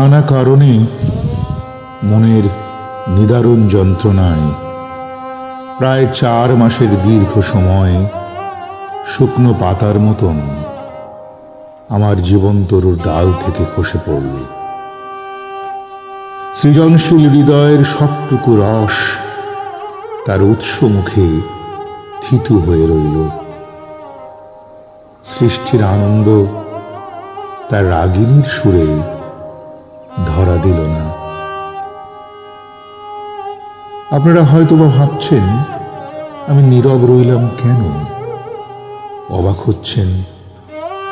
নানা কারণে মনের নিদারুণ যন্ত্রণায় প্রায় 4 মাসের দীর্ঘ সময় শুকনো পাতার মতন আমার জীবনতরুর ডাল থেকে খসে পড়ল। সৃজনশীল হৃদয়ের সবটুকু রস তার উৎস মুখে থিতু হয়ে রইল। সৃষ্টির আনন্দ তার রাগিনীর সুরে ধরা দিল না। আপনারা হয়তোবা ভাবছেন আমি নীরব রইলাম কেন, অবাক হচ্ছেন,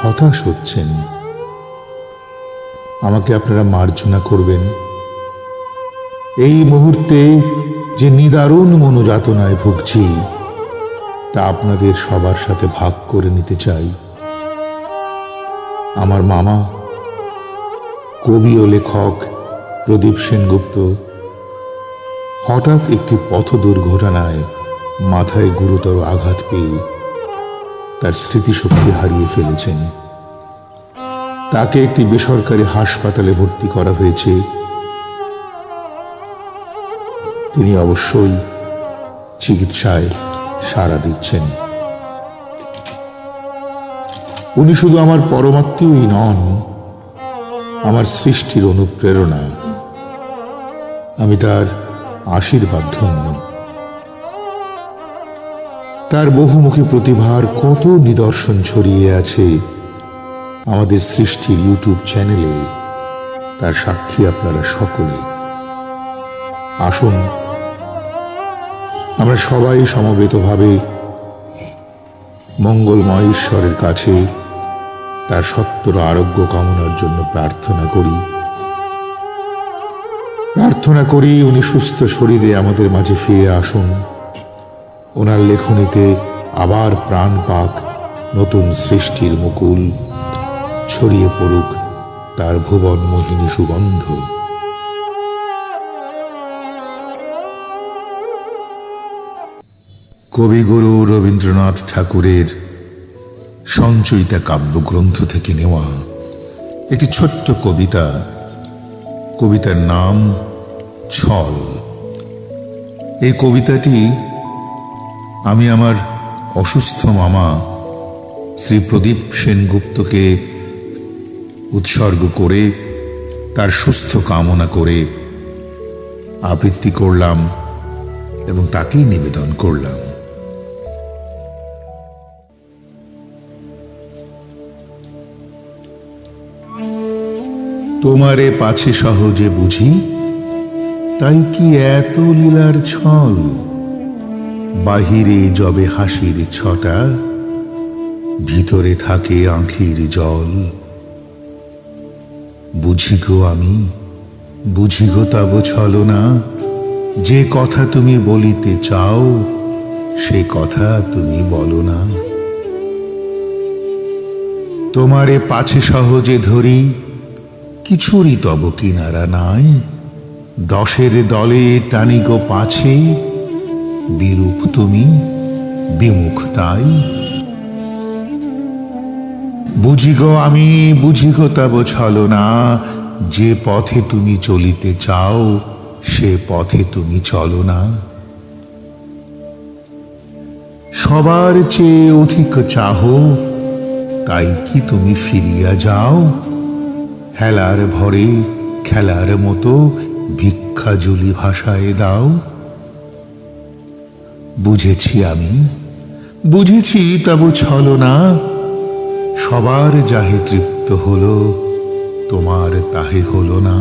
হতাশ হচ্ছেন। আমাকে আপনারা মার্জনা করবেন। এই মুহূর্তে যে নিদারুণ মনোযাতনায় ভুগছি তা আপনাদের সবার সাথে ভাগ করে নিতে চাই। আমার মামা কবি ও লেখক প্রদীপ সেনগুপ্ত হঠাৎ একটি পথ দুর্ঘটনায় মাথায় গুরুতর আঘাত পেয়ে তার স্মৃতিশক্তি হারিয়ে ফেলেছেন। তাকে একটি বেসরকারি হাসপাতালে ভর্তি করা হয়েছে। তিনি অবশ্যই চিকিৎসায় সাড়া দিচ্ছেন। উনি শুধু আমার পরমাত্মীয়ই নন, আমার সৃষ্টির অনুপ্রেরণা। আমি তার আশীর্বাদ ধন্য। তার বহুমুখী প্রতিভার কত নিদর্শন ছড়িয়ে আছে আমাদের সৃষ্টির ইউটিউব চ্যানেলে, তার সাক্ষী আপনারা সকলে। আসুন আমরা সবাই সমবেতভাবে মঙ্গলময় ঈশ্বরের কাছে তার সত্তর আরোগ্য কামনার জন্য প্রার্থনা করি উনি সুস্থ শরীরে আমাদের মাঝে ফিরে আসুন। ওনার লেখনীতে আবার প্রাণ পাক নতুন সৃষ্টির মুকুল, ছড়িয়ে পড়ুক তার ভুবন মোহিনী সুগন্ধ। কবিগুরু রবীন্দ্রনাথ ঠাকুরের সঞ্চয়িতা কাব্যগ্রন্থ থেকে নেওয়া একটি ছোট্ট কবিতা। কবিতার নাম ছল। এই কবিতাটি আমি আমার অসুস্থ মামা শ্রী প্রদীপ সেনগুপ্তকে উৎসর্গ করে তার সুস্থ কামনা করে আবৃত্তি করলাম এবং তাকেই নিবেদন করলাম। তোমারে পাছে সহজে বুঝি, তাই কি এত লীলার ছল? বাহিরে যবে হাসির ছটা, ভিতরে থাকে আঁখির জল। বুঝি গো আমি, বুঝি গো তব ছলনা, যে কথা তুমি বলিতে চাও সে কথা তুমি বলো না। তোমারে পাছে সহজে ধরি, কিছুরই তব কিনারা নাই। 10 দলে টানি গো পাছে, বিরূপ তুমি বিমুখ তাই। বুঝি গো আমি, বুঝি গো তব ছলনা, যে পথে তুমি চলিতে চাও সে পথে তুমি চলো না। সবার চেয়ে অধিক চাহো, তাই কি তুমি ফিরিয়া যাও? হেলার ভরে খেলার মতো ভিক্ষা জুলি ভাষায় দাও। বুঝেছি আমি, বুঝেছি তব ছলনা, সবার যাহে তৃপ্ত হলো তোমার তাহে হলো না।